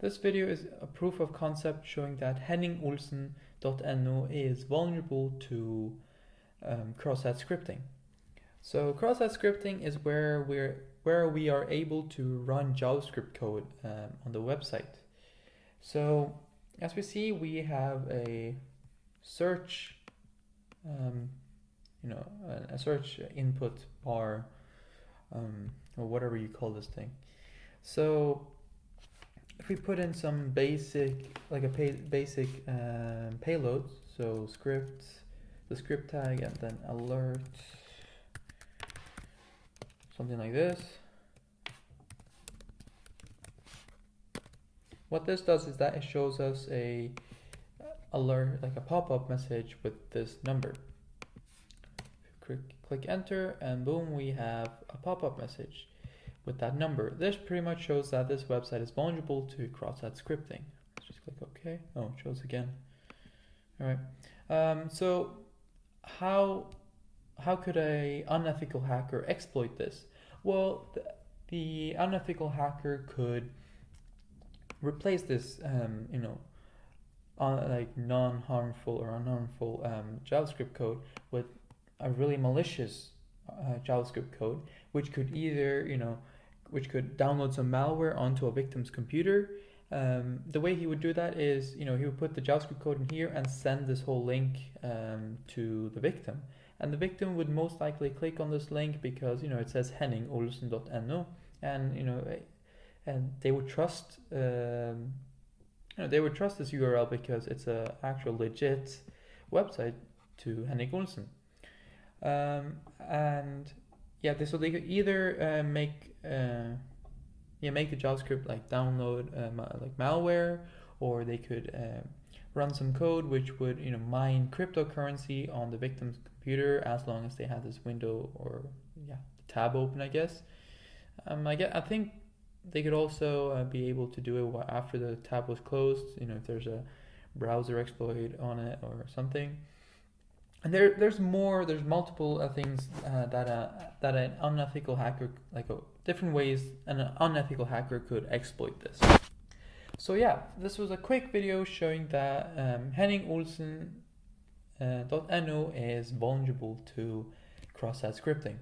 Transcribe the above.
This video is a proof of concept showing that hennig-olsen.no is vulnerable to cross-site scripting. So cross-site scripting is where we are able to run JavaScript code on the website. So as we see, we have a search, a search input bar, or whatever you call this thing. So if we put in some basic, basic payload, so the script tag, and then alert, something like this. What this does is that it shows us a alert, like a pop-up message with this number. Click enter, and boom, we have a pop-up message with that number. This pretty much shows that this website is vulnerable to cross-site scripting. Let's just click OK. Oh, it shows again. All right. So how could a unethical hacker exploit this? Well, the unethical hacker could replace this, like non-harmful or unharmful JavaScript code with a really malicious JavaScript code, which could either, which could download some malware onto a victim's computer. The way he would do that is, he would put the JavaScript code in here and send this whole link to the victim. And the victim would most likely click on this link because, it says hennig-olsen.no, and they would trust, this URL because it's a actual legit website to Hennig-Olsen. So they could either make the JavaScript like download like malware, or they could run some code which would mine cryptocurrency on the victim's computer as long as they had this window or the tab open, I guess. I think they could also be able to do it after the tab was closed, if there's a browser exploit on it or something. And there's multiple things that an unethical hacker, different ways an unethical hacker could exploit this. So yeah, this was a quick video showing that hennig-olsen.no is vulnerable to cross-site scripting.